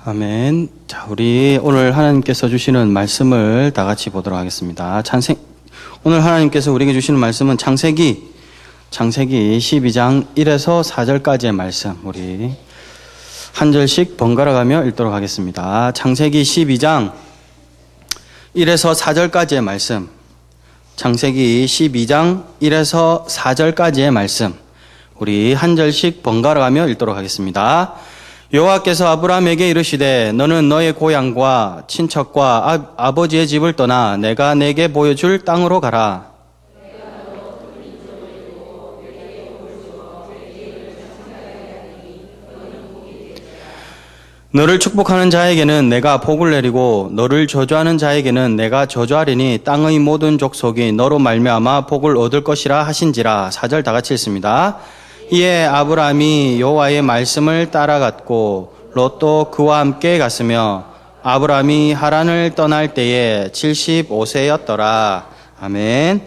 아멘. 자, 우리 오늘 하나님께서 주시는 말씀을 다 같이 보도록 하겠습니다. 오늘 하나님께서 우리에게 주시는 말씀은 창세기 12장 1에서 4절까지의 말씀, 우리 한 절씩 번갈아 가며 읽도록 하겠습니다. 창세기 12장 1에서 4절까지의 말씀, 창세기 12장 1에서 4절까지의 말씀, 우리 한 절씩 번갈아 가며 읽도록 하겠습니다. 여호와께서 아브라함에게 이르시되 너는 너의 고향과 친척과 아버지의 집을 떠나 내가 내게 보여줄 땅으로 가라. 너를 축복하는 자에게는 내가 복을 내리고 너를 저주하는 자에게는 내가 저주하리니 땅의 모든 족속이 너로 말미암아 복을 얻을 것이라 하신지라. 4절 다 같이 읽습니다. 이에 아브라함이 여호와의 말씀을 따라갔고 롯도 그와 함께 갔으며 아브라함이 하란을 떠날 때에 75세였더라. 아멘.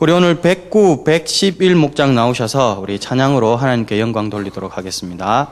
우리 오늘 109, 111 목장 나오셔서 우리 찬양으로 하나님께 영광 돌리도록 하겠습니다.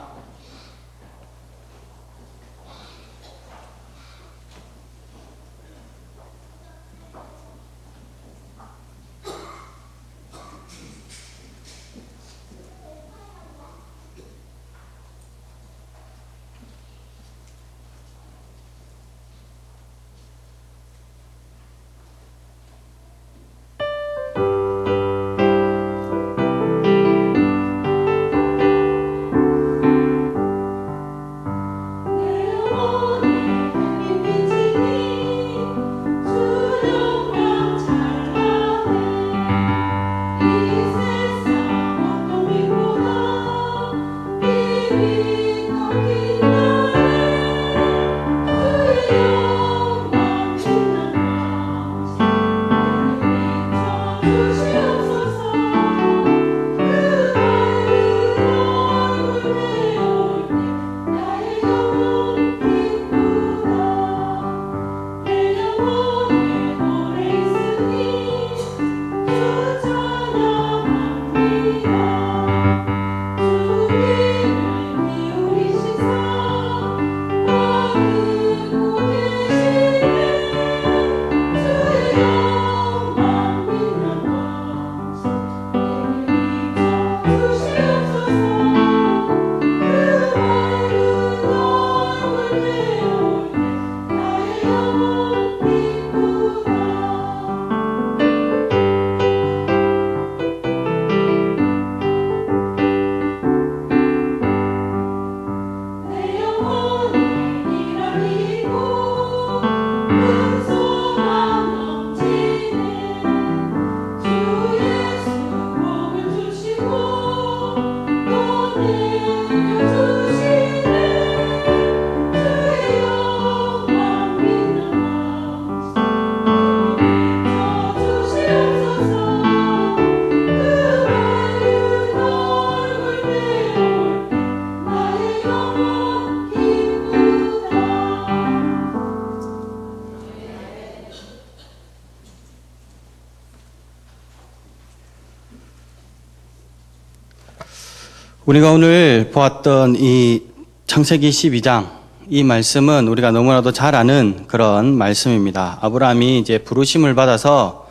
우리가 오늘 보았던 이 창세기 12장, 이 말씀은 우리가 너무나도 잘 아는 그런 말씀입니다. 아브라함이 이제 부르심을 받아서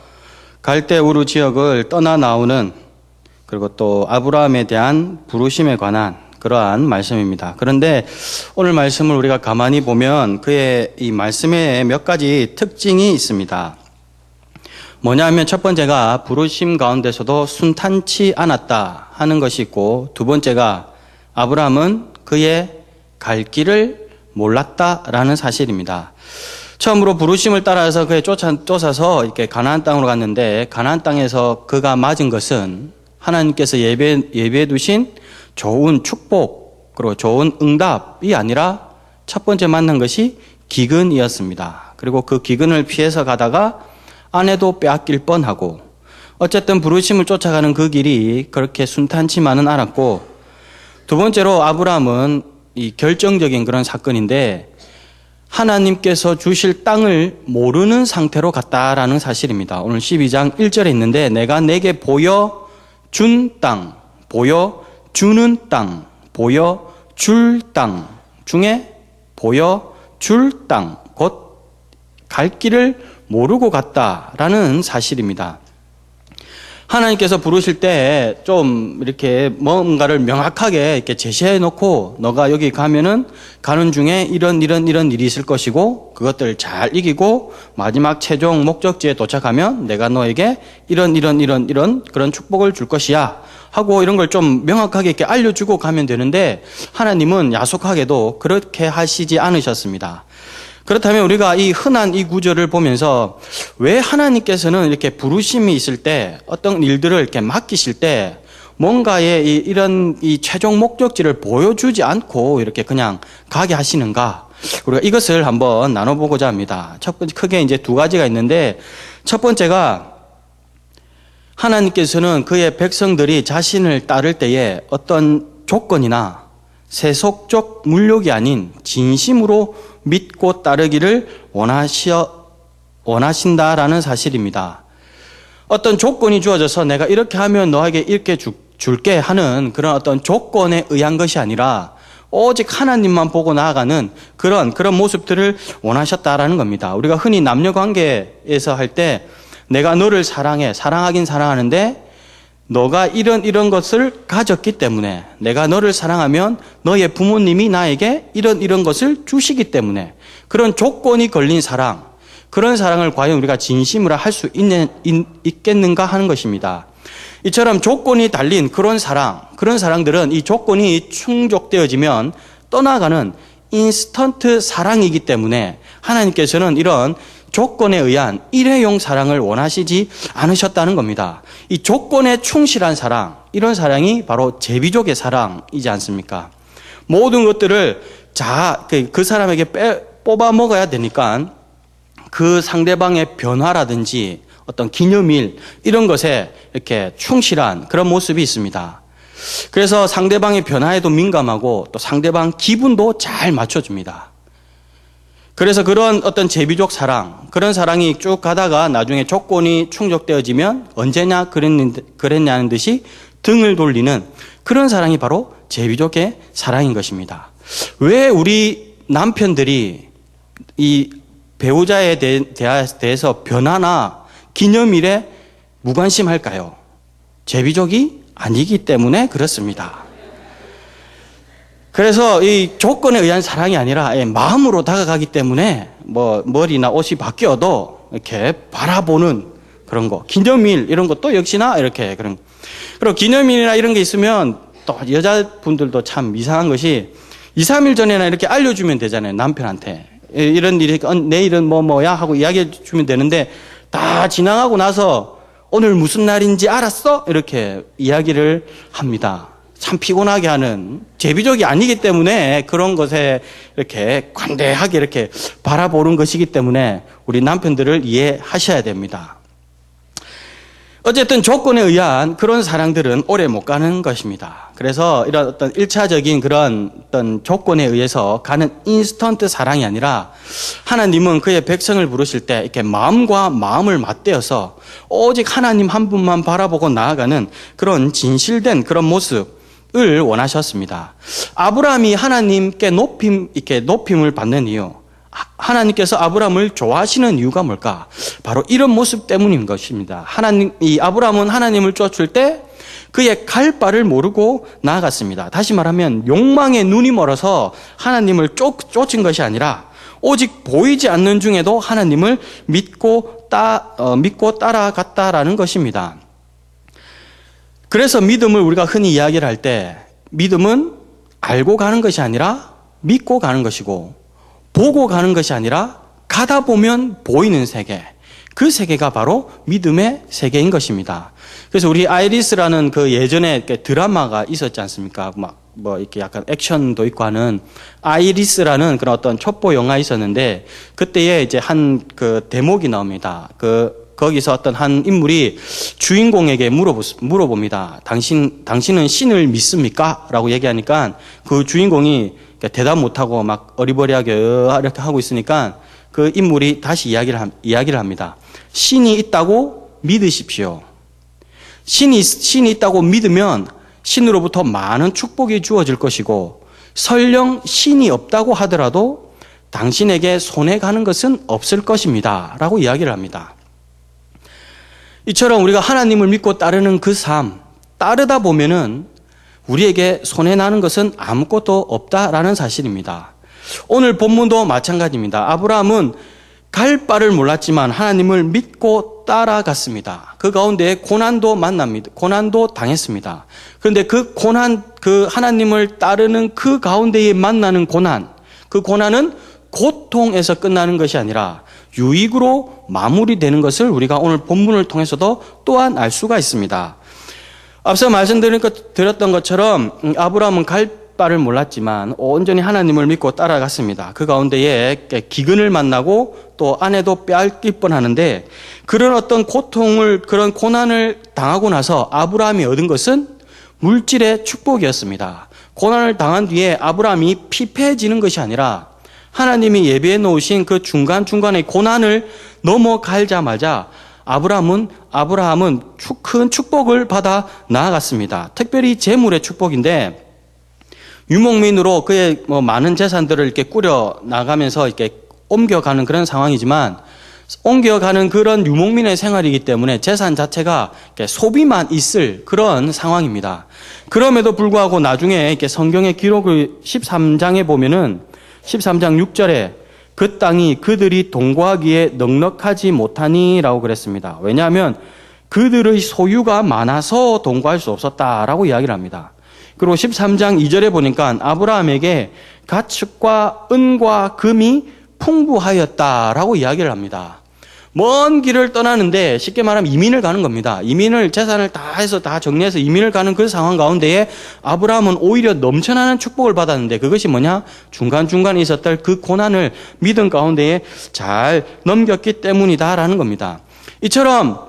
갈대 우르 지역을 떠나 나오는, 그리고 또 아브라함에 대한 부르심에 관한 그러한 말씀입니다. 그런데 오늘 말씀을 우리가 가만히 보면 그의 이 말씀에 몇 가지 특징이 있습니다. 뭐냐 하면 첫 번째가 부르심 가운데서도 순탄치 않았다 하는 것이 있고, 두 번째가 아브라함은 그의 갈 길을 몰랐다라는 사실입니다. 처음으로 부르심을 따라서 그에 쫓아서 이렇게 가나안 땅으로 갔는데, 가나안 땅에서 그가 맞은 것은 하나님께서 예배해 두신 좋은 축복, 그리고 좋은 응답이 아니라 첫 번째 만난 것이 기근이었습니다. 그리고 그 기근을 피해서 가다가 아내도 빼앗길 뻔하고, 어쨌든 부르심을 쫓아가는 그 길이 그렇게 순탄치만은 않았고, 두 번째로 아브라함은 이 결정적인 그런 사건인데 하나님께서 주실 땅을 모르는 상태로 갔다라는 사실입니다. 오늘 12장 1절에 있는데 내가 내게 보여준 땅, 보여주는 땅, 보여줄 땅 중에 보여줄 땅, 곧 갈 길을 모르고 갔다라는 사실입니다. 하나님께서 부르실 때 좀 이렇게 뭔가를 명확하게 이렇게 제시해 놓고 너가 여기 가면은 가는 중에 이런 일이 있을 것이고 그것들을 잘 이기고 마지막 최종 목적지에 도착하면 내가 너에게 이런 그런 축복을 줄 것이야 하고 이런 걸 좀 명확하게 이렇게 알려주고 가면 되는데 하나님은 야속하게도 그렇게 하시지 않으셨습니다. 그렇다면 우리가 이 흔한 이 구절을 보면서 왜 하나님께서는 이렇게 부르심이 있을 때 어떤 일들을 이렇게 맡기실 때 뭔가의 이런 최종 목적지를 보여주지 않고 이렇게 그냥 가게 하시는가? 우리가 이것을 한번 나눠보고자 합니다. 첫 번째, 크게 이제 두 가지가 있는데 첫 번째가 하나님께서는 그의 백성들이 자신을 따를 때에 어떤 조건이나 세속적 물욕이 아닌 진심으로 믿고 따르기를 원하신다라는 사실입니다. 어떤 조건이 주어져서 내가 이렇게 하면 너에게 이렇게 줄게 하는 그런 어떤 조건에 의한 것이 아니라 오직 하나님만 보고 나아가는 그런 모습들을 원하셨다라는 겁니다. 우리가 흔히 남녀 관계에서 할 때 내가 너를 사랑하긴 사랑하는데 너가 이런 것을 가졌기 때문에 내가 너를 사랑하면 너의 부모님이 나에게 이런 것을 주시기 때문에 그런 조건이 걸린 사랑, 그런 사랑을 과연 우리가 진심으로 할 수 있겠는가 하는 것입니다. 이처럼 조건이 달린 그런 사랑들은 이 조건이 충족되어지면 떠나가는 인스턴트 사랑이기 때문에 하나님께서는 이런 조건에 의한 일회용 사랑을 원하시지 않으셨다는 겁니다. 이 조건에 충실한 사랑, 이런 사랑이 바로 제비족의 사랑이지 않습니까? 모든 것들을 그 사람에게 뽑아 먹어야 되니까 그 상대방의 변화라든지 어떤 기념일 이런 것에 이렇게 충실한 그런 모습이 있습니다. 그래서 상대방의 변화에도 민감하고 또 상대방 기분도 잘 맞춰줍니다. 그래서 그런 어떤 제비족 사랑, 그런 사랑이 쭉 가다가 나중에 조건이 충족되어지면 언제냐 그랬냐는 듯이 등을 돌리는 그런 사랑이 바로 제비족의 사랑인 것입니다. 왜 우리 남편들이 이 배우자에 대해서 변화나 기념일에 무관심할까요? 제비족이 아니기 때문에 그렇습니다. 그래서 이 조건에 의한 사랑이 아니라 마음으로 다가가기 때문에 뭐 머리나 옷이 바뀌어도 이렇게 바라보는 그런 거. 기념일 이런 것도 역시나 이렇게 그런. 그리고 기념일이나 이런 게 있으면 또 여자분들도 참 이상한 것이 2, 3일 전에나 이렇게 알려주면 되잖아요. 남편한테. 이런 일이 내일은 뭐야 하고 이야기해 주면 되는데 다 지나가고 나서 오늘 무슨 날인지 알았어? 이렇게 이야기를 합니다. 참 피곤하게 하는 제비족이 아니기 때문에 그런 것에 이렇게 관대하게 이렇게 바라보는 것이기 때문에 우리 남편들을 이해하셔야 됩니다. 어쨌든 조건에 의한 그런 사랑들은 오래 못 가는 것입니다. 그래서 이런 어떤 1차적인 그런 어떤 조건에 의해서 가는 인스턴트 사랑이 아니라 하나님은 그의 백성을 부르실 때 이렇게 마음과 마음을 맞대어서 오직 하나님 한 분만 바라보고 나아가는 그런 진실된 그런 모습을 원하셨습니다. 아브라함이 하나님께 높임을 받는 이유, 하나님께서 아브라함을 좋아하시는 이유가 뭘까? 바로 이런 모습 때문인 것입니다. 이 아브라함은 하나님을 쫓을 때 그의 갈 바를 모르고 나아갔습니다. 다시 말하면 욕망에 눈이 멀어서 하나님을 쫓은 것이 아니라 오직 보이지 않는 중에도 하나님을 믿고 따라갔다라는 것입니다. 그래서 믿음을 우리가 흔히 이야기를 할 때 믿음은 알고 가는 것이 아니라 믿고 가는 것이고 보고 가는 것이 아니라 가다 보면 보이는 세계, 그 세계가 바로 믿음의 세계인 것입니다. 그래서 우리 아이리스라는 그 예전에 드라마가 있었지 않습니까? 뭐 이렇게 약간 액션도 있고 하는 아이리스라는 그런 어떤 첩보 영화 있었는데 그때에 이제 한 그 대목이 나옵니다. 거기서 어떤 한 인물이 주인공에게 물어봅니다. 당신은 신을 믿습니까? 라고 얘기하니까 그 주인공이 대답 못하고 막 어리버리하게 이렇게 하고 있으니까 그 인물이 다시 이야기를 합니다. 신이 있다고 믿으십시오. 신이 있다고 믿으면 신으로부터 많은 축복이 주어질 것이고 설령 신이 없다고 하더라도 당신에게 손해 가는 것은 없을 것입니다. 라고 이야기를 합니다. 이처럼 우리가 하나님을 믿고 따르는 그 삶, 따르다 보면은 우리에게 손해 나는 것은 아무것도 없다라는 사실입니다. 오늘 본문도 마찬가지입니다. 아브라함은 갈 바를 몰랐지만 하나님을 믿고 따라갔습니다. 그 가운데 고난도 만납니다. 고난도 당했습니다. 그런데 그 고난, 그 하나님을 따르는 그 가운데에 만나는 고난, 그 고난은 고통에서 끝나는 것이 아니라 유익으로 마무리되는 것을 우리가 오늘 본문을 통해서도 또한 알 수가 있습니다. 앞서 말씀드렸던 것처럼 아브라함은 갈 바를 몰랐지만 온전히 하나님을 믿고 따라갔습니다. 그 가운데에 기근을 만나고 또 아내도 빼앗길 뻔하는데 그런 어떤 고통을, 그런 고난을 당하고 나서 아브라함이 얻은 것은 물질의 축복이었습니다. 고난을 당한 뒤에 아브라함이 피폐해지는 것이 아니라 하나님이 예비해 놓으신 그 중간중간의 고난을 넘어가자마자 아브라함은 큰 축복을 받아 나아갔습니다. 특별히 재물의 축복인데 유목민으로 그의 많은 재산들을 이렇게 꾸려 나가면서 이렇게 옮겨가는 그런 상황이지만 옮겨가는 그런 유목민의 생활이기 때문에 재산 자체가 소비만 있을 그런 상황입니다. 그럼에도 불구하고 나중에 이렇게 성경의 기록을 13장에 보면은 13장 6절에 그 땅이 그들이 동거하기에 넉넉하지 못하니라고 그랬습니다. 왜냐하면 그들의 소유가 많아서 동거할 수 없었다라고 이야기를 합니다. 그리고 13장 2절에 보니까 아브라함에게 가축과 은과 금이 풍부하였다라고 이야기를 합니다. 먼 길을 떠나는데 쉽게 말하면 이민을 가는 겁니다. 이민을 재산을 다 해서 다 정리해서 이민을 가는 그 상황 가운데에 아브라함은 오히려 넘쳐나는 축복을 받았는데 그것이 뭐냐? 중간중간에 있었던 그 고난을 믿음 가운데에 잘 넘겼기 때문이다라는 겁니다. 이처럼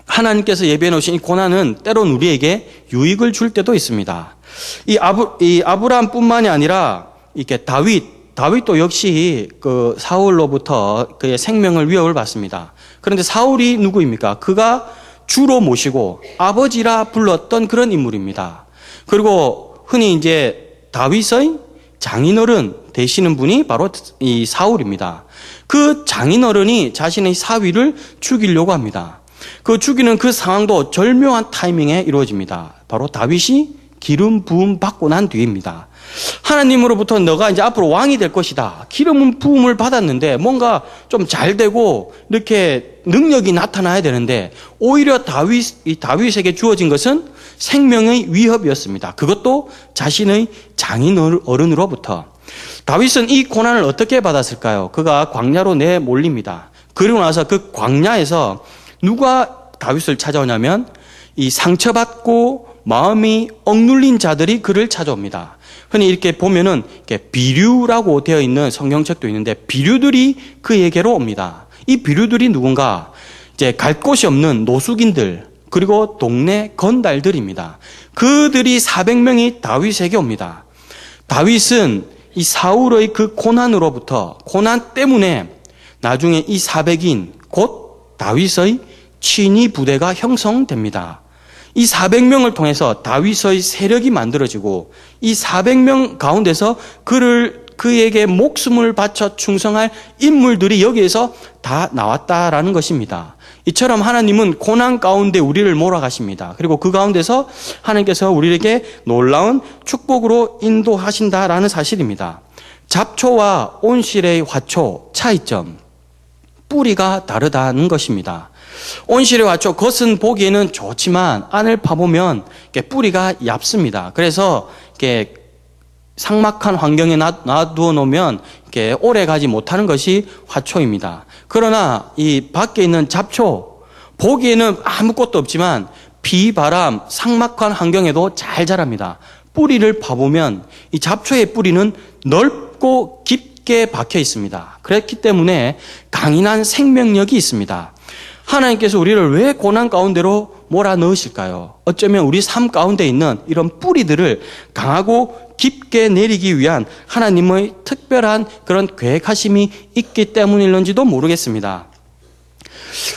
하나님께서 예비해 놓으신 이 고난은 때론 우리에게 유익을 줄 때도 있습니다. 이 아브라함뿐만이 아니라 이렇게 다윗도 역시 그 사울로부터 그의 생명을 위협을 받습니다. 그런데 사울이 누구입니까? 그가 주로 모시고 아버지라 불렀던 그런 인물입니다. 그리고 흔히 이제 다윗의 장인어른 되시는 분이 바로 이 사울입니다. 그 장인어른이 자신의 사위를 죽이려고 합니다. 그 죽이는 그 상황도 절묘한 타이밍에 이루어집니다. 바로 다윗이 기름 부음 받고 난 뒤입니다. 하나님으로부터 너가 이제 앞으로 왕이 될 것이다. 기름 부음을 받았는데 뭔가 좀 잘 되고 이렇게 능력이 나타나야 되는데 오히려 다윗에게 주어진 것은 생명의 위협이었습니다. 그것도 자신의 장인어른으로부터. 다윗은 이 고난을 어떻게 받았을까요? 그가 광야로 내몰립니다. 그리고 나서 그 광야에서 누가 다윗을 찾아오냐면 이 상처받고 마음이 억눌린 자들이 그를 찾아옵니다. 흔히 이렇게 보면은 이렇게 비류라고 되어 있는 성경책도 있는데 비류들이 그에게로 옵니다. 이 비류들이 누군가? 이제 갈 곳이 없는 노숙인들 그리고 동네 건달들입니다. 그들이 400명이 다윗에게 옵니다. 다윗은 이 사울의 그 고난으로부터 고난 때문에 나중에 이 400인 곧 다윗의 친위 부대가 형성됩니다. 이 400명을 통해서 다윗의 세력이 만들어지고 이 400명 가운데서 그에게 목숨을 바쳐 충성할 인물들이 여기에서 다 나왔다라는 것입니다. 이처럼 하나님은 고난 가운데 우리를 몰아가십니다. 그리고 그 가운데서 하나님께서 우리에게 놀라운 축복으로 인도하신다라는 사실입니다. 잡초와 온실의 화초 차이점, 뿌리가 다르다는 것입니다. 온실의 화초, 겉은 보기에는 좋지만 안을 파보면 뿌리가 얇습니다. 그래서 이렇게 삭막한 환경에 놔두어 놓으면 이렇게 오래 가지 못하는 것이 화초입니다. 그러나 이 밖에 있는 잡초, 보기에는 아무것도 없지만 비, 바람, 삭막한 환경에도 잘 자랍니다. 뿌리를 파보면 이 잡초의 뿌리는 넓고 깊게 박혀 있습니다. 그렇기 때문에 강인한 생명력이 있습니다. 하나님께서 우리를 왜 고난 가운데로 몰아넣으실까요? 어쩌면 우리 삶 가운데 있는 이런 뿌리들을 강하고 깊게 내리기 위한 하나님의 특별한 그런 계획하심이 있기 때문일런지도 모르겠습니다.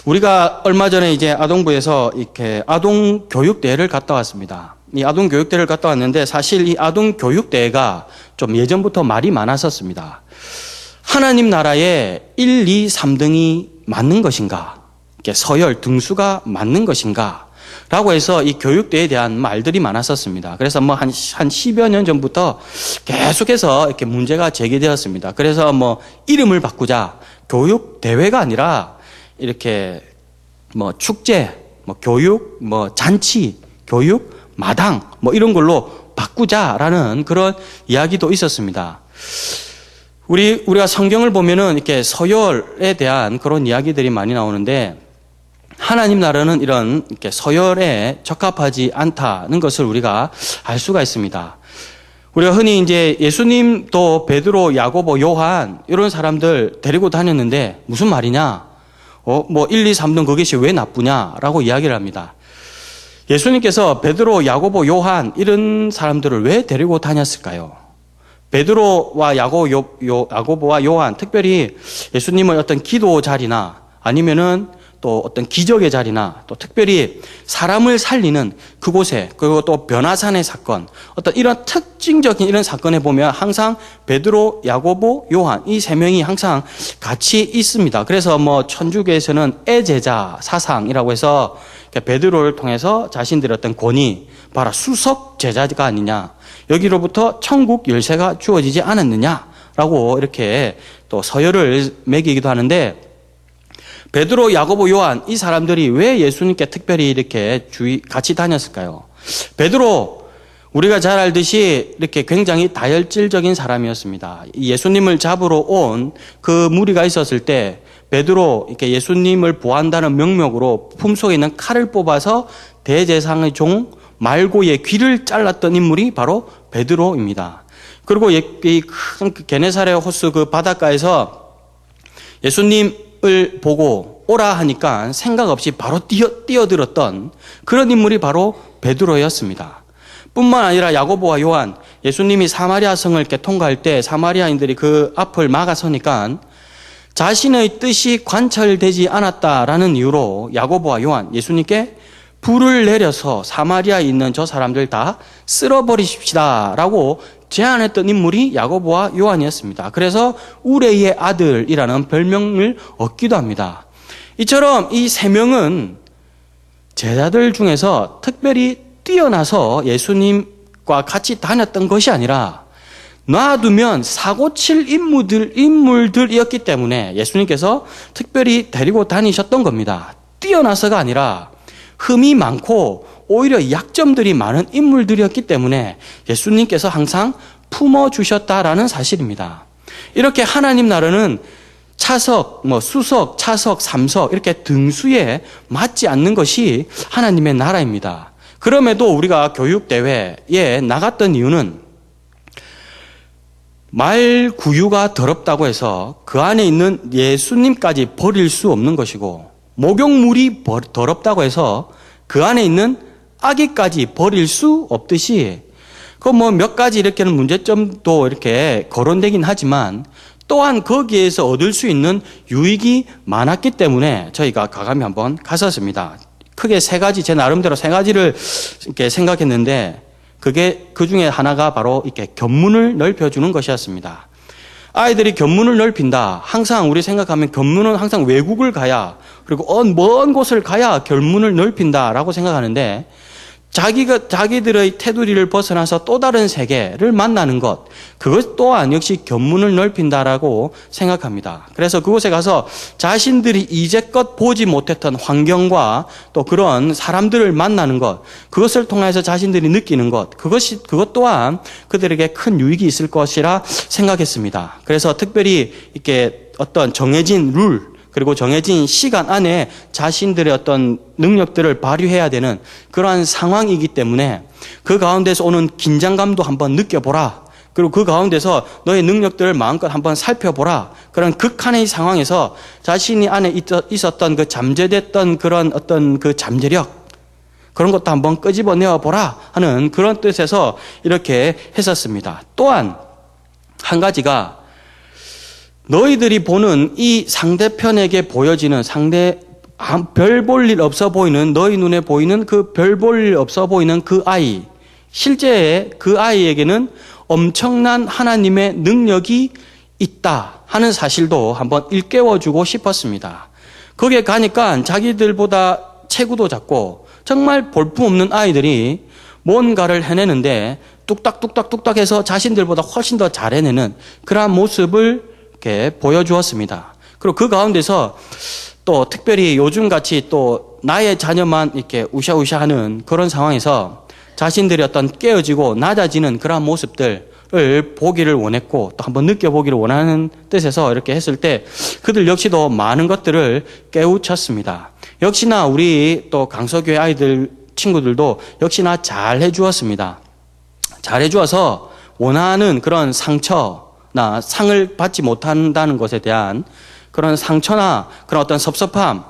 우리가 얼마 전에 이제 아동부에서 이렇게 아동 교육대회를 갔다 왔습니다. 이 아동 교육대회를 갔다 왔는데 사실 이 아동 교육대회가 좀 예전부터 말이 많았었습니다. 하나님 나라의 1, 2, 3등이 맞는 것인가? 이렇게 서열, 등수가 맞는 것인가? 라고 해서 이 교육대에 대한 말들이 많았었습니다. 그래서 뭐 한 10여 년 전부터 계속해서 이렇게 문제가 제기되었습니다. 그래서 뭐 이름을 바꾸자. 교육대회가 아니라 이렇게 뭐 축제, 뭐 교육, 뭐 잔치, 교육, 마당, 뭐 이런 걸로 바꾸자라는 그런 이야기도 있었습니다. 우리가 성경을 보면은 이렇게 서열에 대한 그런 이야기들이 많이 나오는데 하나님 나라는 이런 이렇게 서열에 적합하지 않다는 것을 우리가 알 수가 있습니다. 우리가 흔히 이제 예수님도 베드로, 야고보, 요한 이런 사람들 데리고 다녔는데 무슨 말이냐? 뭐 1, 2, 3등 그것이 왜 나쁘냐라고 이야기를 합니다. 예수님께서 베드로, 야고보, 요한 이런 사람들을 왜 데리고 다녔을까요? 베드로와 야고보와 요한, 특별히 예수님의 어떤 기도 자리나 아니면은 또 어떤 기적의 자리나 또 특별히 사람을 살리는 그곳에, 그리고 또 변화산의 사건, 어떤 이런 특징적인 이런 사건에 보면 항상 베드로, 야고보, 요한 이 세 명이 항상 같이 있습니다. 그래서 뭐 천주교에서는 애제자 사상이라고 해서 베드로를 통해서 자신들의 어떤 권위, 바로 수석 제자가 아니냐, 여기로부터 천국 열쇠가 주어지지 않았느냐라고 이렇게 또 서열을 매기기도 하는데, 베드로, 야고보, 요한 이 사람들이 왜 예수님께 특별히 이렇게 같이 다녔을까요? 베드로, 우리가 잘 알듯이 이렇게 굉장히 다혈질적인 사람이었습니다. 예수님을 잡으러 온 그 무리가 있었을 때 베드로 이렇게 예수님을 보호한다는 명목으로 품속에 있는 칼을 뽑아서 대제사장의 종 말고의 귀를 잘랐던 인물이 바로 베드로입니다. 그리고 이 큰 게네사렛 호수 그 바닷가에서 예수님을 보고 오라 하니까 생각 없이 바로 뛰어들었던 그런 인물이 바로 베드로였습니다. 뿐만 아니라 야고보와 요한, 예수님이 사마리아 성을 이렇게 통과할 때 사마리아인들이 그 앞을 막아서니까 자신의 뜻이 관철되지 않았다라는 이유로 야고보와 요한, 예수님께 불을 내려서 사마리아에 있는 저 사람들 다 쓸어버리십시다 라고 제안했던 인물이 야고보와 요한이었습니다. 그래서 우레의 아들이라는 별명을 얻기도 합니다. 이처럼 이 세 명은 제자들 중에서 특별히 뛰어나서 예수님과 같이 다녔던 것이 아니라 놔두면 사고칠 인물들이었기 때문에 예수님께서 특별히 데리고 다니셨던 겁니다. 뛰어나서가 아니라 흠이 많고 오히려 약점들이 많은 인물들이었기 때문에 예수님께서 항상 품어주셨다라는 사실입니다. 이렇게 하나님 나라는 차석, 수석, 차석, 삼석 이렇게 등수에 맞지 않는 것이 하나님의 나라입니다. 그럼에도 우리가 교육대회에 나갔던 이유는 말 구유가 더럽다고 해서 그 안에 있는 예수님까지 버릴 수 없는 것이고, 목욕물이 더럽다고 해서 그 안에 있는 아기까지 버릴 수 없듯이, 몇 가지 이렇게는 문제점도 이렇게 거론되긴 하지만 또한 거기에서 얻을 수 있는 유익이 많았기 때문에 저희가 과감히 한번 갔었습니다. 크게 세 가지, 제 나름대로 세 가지를 이렇게 생각했는데, 그 중에 하나가 바로 이렇게 견문을 넓혀주는 것이었습니다. 아이들이 견문을 넓힌다. 항상 우리 생각하면 견문은 항상 외국을 가야, 그리고 먼 곳을 가야 견문을 넓힌다라고 생각하는데, 자기들의 테두리를 벗어나서 또 다른 세계를 만나는 것, 그것 또한 역시 견문을 넓힌다라고 생각합니다. 그래서 그곳에 가서 자신들이 이제껏 보지 못했던 환경과 또 그런 사람들을 만나는 것, 그것을 통해서 자신들이 느끼는 것, 그것 또한 그들에게 큰 유익이 있을 것이라 생각했습니다. 그래서 특별히 이렇게 어떤 정해진 룰, 그리고 정해진 시간 안에 자신들의 어떤 능력들을 발휘해야 되는 그러한 상황이기 때문에 그 가운데서 오는 긴장감도 한번 느껴보라. 그리고 그 가운데서 너의 능력들을 마음껏 한번 살펴보라. 그런 극한의 상황에서 자신이 안에 있었던 그 잠재됐던 그런 어떤 그 잠재력, 그런 것도 한번 끄집어내어 보라 하는 그런 뜻에서 이렇게 했었습니다. 또한 한 가지가, 너희들이 보는 이 상대편에게 보여지는 별 볼 일 없어 보이는, 너희 눈에 보이는 그 별 볼 일 없어 보이는 그 아이, 실제 그 아이에게는 엄청난 하나님의 능력이 있다 하는 사실도 한번 일깨워주고 싶었습니다. 거기에 가니까 자기들보다 체구도 작고 정말 볼품없는 아이들이 뭔가를 해내는데 뚝딱뚝딱뚝딱 해서 자신들보다 훨씬 더 잘 해내는 그러한 모습을 이렇게 보여주었습니다. 그리고 그 가운데서 또 특별히 요즘같이 또 나의 자녀만 이렇게 우샤우샤하는 그런 상황에서 자신들이 어떤 깨어지고 낮아지는 그러한 모습들을 보기를 원했고 또 한번 느껴보기를 원하는 뜻에서 이렇게 했을 때 그들 역시도 많은 것들을 깨우쳤습니다. 역시나 우리 또 강서교회 아이들 친구들도 역시나 잘 해주었습니다. 잘 해주어서 원하는 그런 상처나 상을 받지 못한다는 것에 대한 그런 상처나 그런 어떤 섭섭함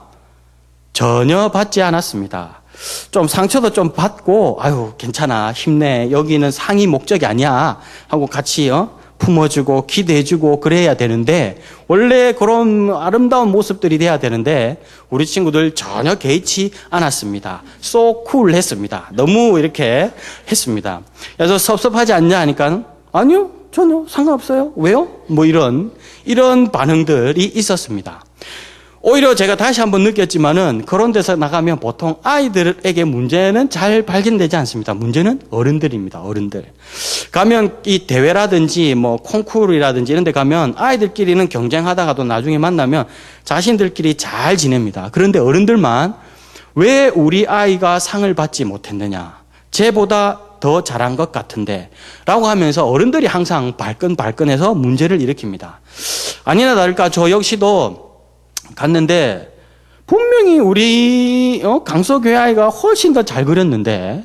전혀 받지 않았습니다. 좀 상처도 좀 받고 아유 괜찮아 힘내 여기는 상이 목적이 아니야 하고 같이 품어주고 기대해주고 그래야 되는데 원래 그런 아름다운 모습들이 돼야 되는데 우리 친구들 전혀 개의치 않았습니다. so cool 했습니다. 너무 이렇게 했습니다. 그래서 섭섭하지 않냐 하니까 아니요 전혀 상관없어요. 왜요? 뭐 이런 반응들이 있었습니다. 오히려 제가 다시 한번 느꼈지만은 그런 데서 나가면 보통 아이들에게 문제는 잘 발견되지 않습니다. 문제는 어른들입니다. 어른들. 가면 이 대회라든지 뭐 콩쿠르라든지 이런 데 가면 아이들끼리는 경쟁하다가도 나중에 만나면 자신들끼리 잘 지냅니다. 그런데 어른들만 왜 우리 아이가 상을 받지 못했느냐. 쟤보다 더 잘한 것 같은데 라고 하면서 어른들이 항상 발끈해서 문제를 일으킵니다. 아니나 다를까 저 역시도 갔는데 분명히 우리 강서교회 아이가 훨씬 더 잘 그렸는데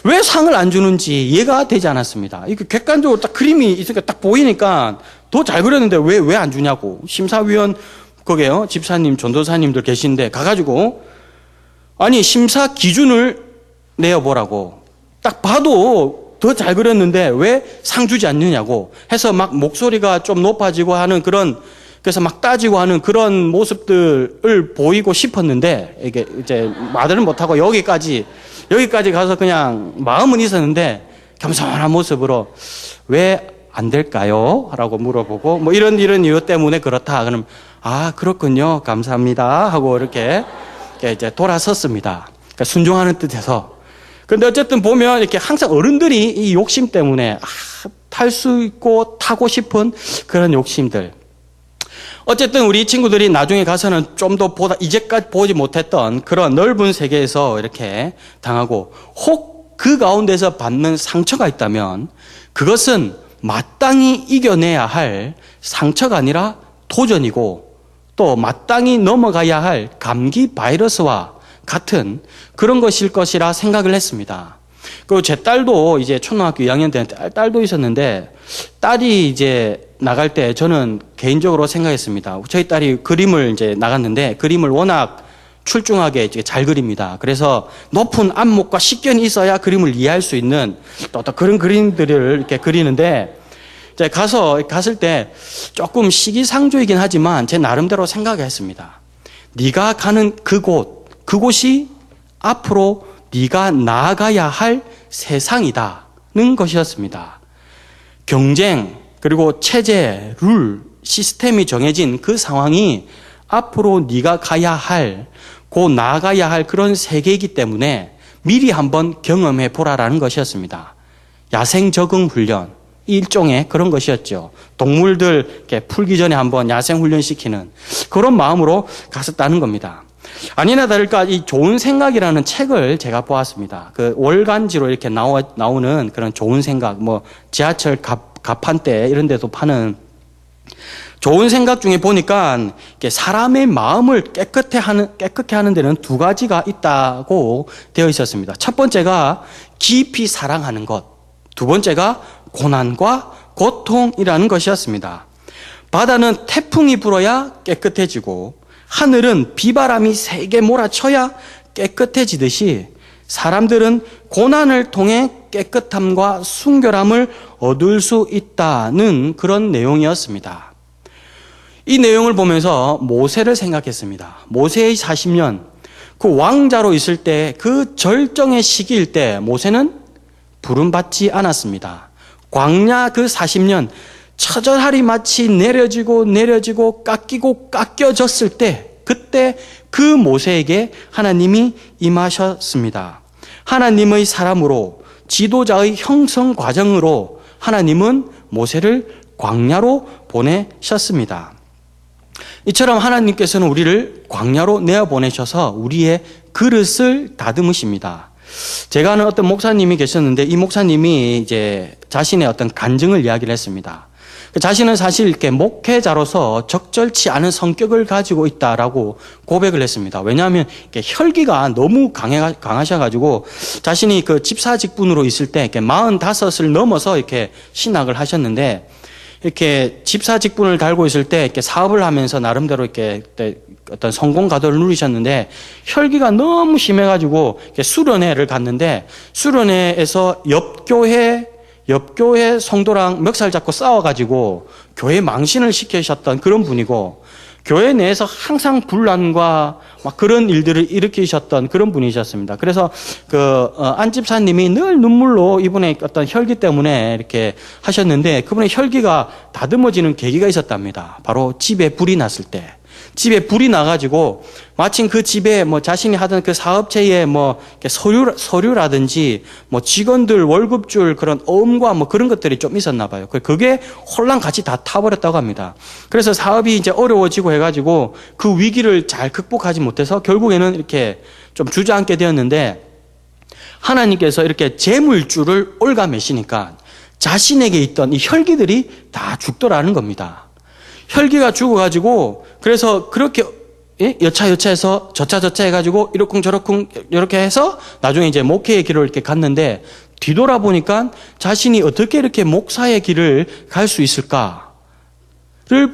왜 상을 안 주는지 이해가 되지 않았습니다. 이게 객관적으로 딱 그림이 있으니까 딱 보이니까 더 잘 그렸는데 왜 안 주냐고. 심사위원 거기에 집사님 전도사님들 계신데 가가지고 아니 심사 기준을 내어보라고. 딱 봐도 더 잘 그렸는데 왜 상 주지 않느냐고 해서 막 목소리가 좀 높아지고 하는 그래서 막 따지고 하는 그런 모습들을 보이고 싶었는데 이게 이제 말은 못하고 여기까지 가서 그냥 마음은 있었는데 겸손한 모습으로 왜 안 될까요? 라고 물어보고 뭐 이런 이유 때문에 그렇다. 그럼 아 그렇군요. 감사합니다. 하고 이렇게 이제 돌아섰습니다. 그러니까 순종하는 뜻에서. 근데 어쨌든 보면 이렇게 항상 어른들이 이 욕심 때문에 탈 수 있고 타고 싶은 그런 욕심들. 어쨌든 우리 친구들이 나중에 가서는 좀 더 이제까지 보지 못했던 그런 넓은 세계에서 이렇게 당하고 혹 그 가운데서 받는 상처가 있다면 그것은 마땅히 이겨내야 할 상처가 아니라 도전이고 또 마땅히 넘어가야 할 감기 바이러스와 같은 그런 것일 것이라 생각을 했습니다. 그리고 제 딸도 이제 초등학교 2학년 때 딸도 있었는데 딸이 이제 나갈 때 저는 개인적으로 생각했습니다. 저희 딸이 그림을 이제 나갔는데 그림을 워낙 출중하게 잘 그립니다. 그래서 높은 안목과 식견이 있어야 그림을 이해할 수 있는 또 그런 그림들을 이렇게 그리는데 이제 갔을 때 조금 시기상조이긴 하지만 제 나름대로 생각했습니다. 네가 가는 그곳이 앞으로 네가 나아가야 할 세상이다는 것이었습니다. 경쟁 그리고 체제, 룰, 시스템이 정해진 그 상황이 앞으로 네가 나아가야 할 그런 세계이기 때문에 미리 한번 경험해 보라라는 것이었습니다. 야생 적응 훈련, 일종의 그런 것이었죠. 동물들 이렇게 풀기 전에 한번 야생 훈련 시키는 그런 마음으로 갔었다는 겁니다. 아니나 다를까 이 좋은 생각이라는 책을 제가 보았습니다. 그 월간지로 이렇게 나오는 그런 좋은 생각, 뭐 지하철 가판대 이런 데도 파는 좋은 생각 중에 보니까 사람의 마음을 깨끗하게 하는 데는 두 가지가 있다고 되어 있었습니다. 첫 번째가 깊이 사랑하는 것, 두 번째가 고난과 고통이라는 것이었습니다. 바다는 태풍이 불어야 깨끗해지고 하늘은 비바람이 세게 몰아쳐야 깨끗해지듯이 사람들은 고난을 통해 깨끗함과 순결함을 얻을 수 있다는 그런 내용이었습니다. 이 내용을 보면서 모세를 생각했습니다. 모세의 40년, 그 왕자로 있을 때 그 절정의 시기일 때 모세는 부름받지 않았습니다. 광야 그 40년 처절하리 마치 내려지고 깎여졌을 때 그때 그 모세에게 하나님이 임하셨습니다. 하나님의 사람으로 지도자의 형성 과정으로 하나님은 모세를 광야로 보내셨습니다. 이처럼 하나님께서는 우리를 광야로 내어보내셔서 우리의 그릇을 다듬으십니다. 제가 아는 어떤 목사님이 계셨는데 이 목사님이 이제 자신의 어떤 간증을 이야기를 했습니다. 자신은 사실 이렇게 목회자로서 적절치 않은 성격을 가지고 있다라고 고백을 했습니다. 왜냐하면 이렇게 혈기가 너무 강하셔가지고 자신이 그 집사 직분으로 있을 때 이렇게 45을 넘어서 이렇게 신학을 하셨는데 이렇게 집사 직분을 달고 있을 때 이렇게 사업을 하면서 나름대로 이렇게 어떤 성공 가도를 누리셨는데 혈기가 너무 심해가지고 이렇게 수련회를 갔는데 수련회에서 옆교회 성도랑 멱살 잡고 싸워가지고 교회 망신을 시키셨던 그런 분이고 교회 내에서 항상 분란과 막 그런 일들을 일으키셨던 그런 분이셨습니다. 그래서 안 집사님이 늘 눈물로 이분의 어떤 혈기 때문에 이렇게 하셨는데 그분의 혈기가 다듬어지는 계기가 있었답니다. 바로 집에 불이 났을 때. 집에 불이 나가지고 마침 그 집에 뭐 자신이 하던 그 사업체에 뭐 서류라든지 뭐 직원들 월급 줄 그런 어음과 뭐 그런 것들이 좀 있었나 봐요. 그게 홀랑 같이 다 타버렸다고 합니다. 그래서 사업이 이제 어려워지고 해가지고 그 위기를 잘 극복하지 못해서 결국에는 이렇게 좀 주저앉게 되었는데 하나님께서 이렇게 재물줄을 올가매시니까 자신에게 있던 이 혈기들이 다 죽더라는 겁니다. 혈기가 죽어가지고 그래서 그렇게 여차여차해서 저차 해가지고 이러쿵저러쿵 이렇게 해서 나중에 이제 목회의 길을 이렇게 갔는데 뒤돌아보니까 자신이 어떻게 이렇게 목사의 길을 갈 수 있을까를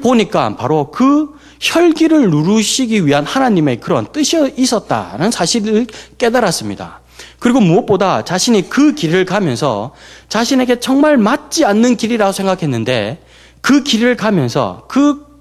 보니까 바로 그 혈기를 누르시기 위한 하나님의 그런 뜻이 있었다는 사실을 깨달았습니다. 그리고 무엇보다 자신이 그 길을 가면서 자신에게 정말 맞지 않는 길이라고 생각했는데 그 길을 가면서 그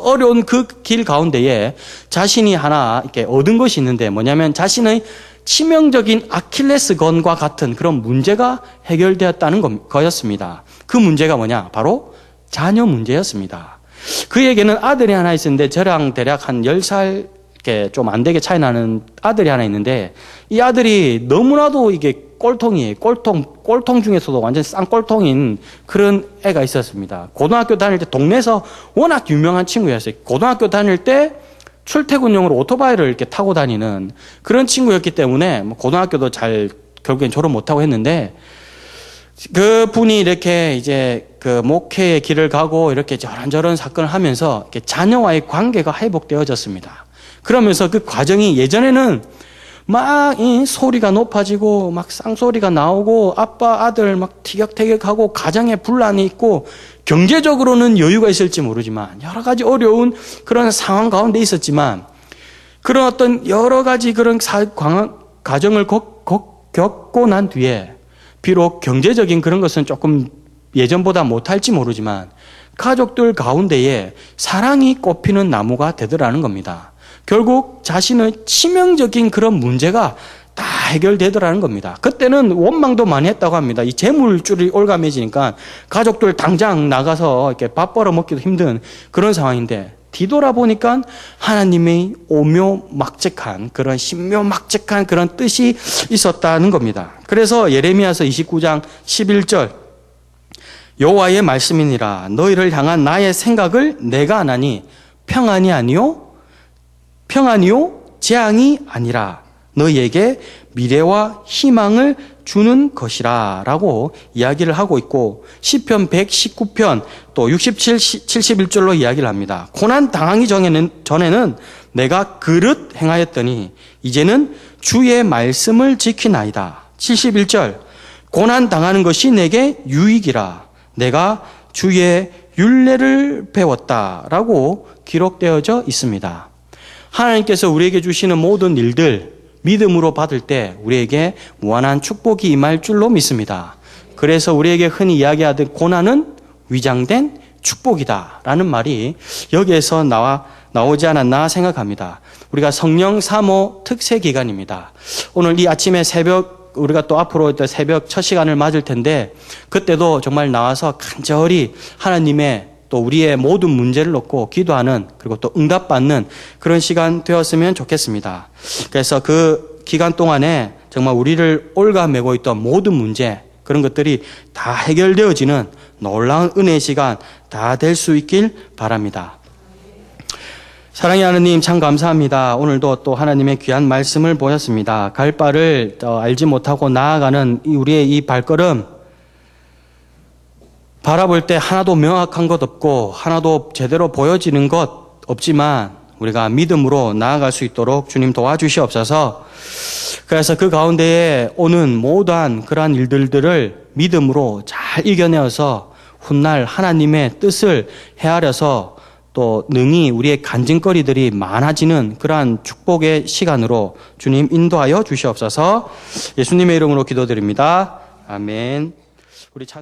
어려운 그 길 가운데에 자신이 하나 이렇게 얻은 것이 있는데 뭐냐면 자신의 치명적인 아킬레스건과 같은 그런 문제가 해결되었다는 거였습니다. 그 문제가 뭐냐? 바로 자녀 문제였습니다. 그에게는 아들이 하나 있었는데 저랑 대략 한 10살 이렇게 좀 안 되게 차이 나는 아들이 하나 있는데 이 아들이 너무나도 이게 꼴통이에요. 꼴통 중에서도 완전 쌍꼴통인 그런 애가 있었습니다. 고등학교 다닐 때 동네에서 워낙 유명한 친구였어요. 고등학교 다닐 때 출퇴근용으로 오토바이를 이렇게 타고 다니는 그런 친구였기 때문에 고등학교도 잘 결국엔 졸업 못하고 했는데 그 분이 이렇게 이제 그 목회의 길을 가고 이렇게 저런저런 사건을 하면서 이렇게 자녀와의 관계가 회복되어졌습니다. 그러면서 그 과정이 예전에는 막 이 소리가 높아지고 막 쌍소리가 나오고 아빠 아들 막 티격태격하고 가정에 분란이 있고 경제적으로는 여유가 있을지 모르지만 여러 가지 어려운 그런 상황 가운데 있었지만 그런 어떤 여러 가지 그런 과정을 겪고 난 뒤에 비록 경제적인 그런 것은 조금 예전보다 못할지 모르지만 가족들 가운데에 사랑이 꽃피는 나무가 되더라는 겁니다. 결국 자신의 치명적인 그런 문제가 다 해결되더라는 겁니다. 그때는 원망도 많이 했다고 합니다. 이 재물줄이 올가매지니까 가족들 당장 나가서 이렇게 밥 벌어 먹기도 힘든 그런 상황인데 뒤돌아보니까 하나님의 오묘막측한 그런 신묘막측한 그런 뜻이 있었다는 겁니다. 그래서 예레미야서 29장 11절 여호와의 말씀이니라 너희를 향한 나의 생각을 내가 아나니 평안이 아니요 재앙이 아니라 너희에게 미래와 희망을 주는 것이라 라고 이야기를 하고 있고 시편 119편 또 67, 71절로 이야기를 합니다. 고난 당하기 전에는 내가 그릇 행하였더니 이제는 주의 말씀을 지키나이다. 71절 고난 당하는 것이 내게 유익이라 내가 주의 율례를 배웠다라고 기록되어져 있습니다. 하나님께서 우리에게 주시는 모든 일들 믿음으로 받을 때 우리에게 무한한 축복이 임할 줄로 믿습니다. 그래서 우리에게 흔히 이야기하듯 고난은 위장된 축복이다라는 말이 여기에서 나오지 않았나 생각합니다. 우리가 성령 사모 특세 기간입니다. 오늘 이 아침에 새벽 우리가 또 앞으로 또 새벽 첫 시간을 맞을 텐데 그때도 정말 나와서 간절히 하나님의 또 우리의 모든 문제를 놓고 기도하는 그리고 또 응답받는 그런 시간 되었으면 좋겠습니다. 그래서 그 기간 동안에 정말 우리를 올가매고 있던 모든 문제 그런 것들이 다 해결되어지는 놀라운 은혜의 시간 다 될 수 있길 바랍니다. 사랑의 하나님 참 감사합니다. 오늘도 또 하나님의 귀한 말씀을 보셨습니다. 갈 바를 알지 못하고 나아가는 우리의 이 발걸음 바라볼 때 하나도 명확한 것 없고 하나도 제대로 보여지는 것 없지만 우리가 믿음으로 나아갈 수 있도록 주님 도와주시옵소서. 그래서 그 가운데에 오는 모든 그러한 일들을 믿음으로 잘 이겨내어서 훗날 하나님의 뜻을 헤아려서 또 능히 우리의 간증거리들이 많아지는 그러한 축복의 시간으로 주님 인도하여 주시옵소서. 예수님의 이름으로 기도드립니다. 아멘. 우리 찬송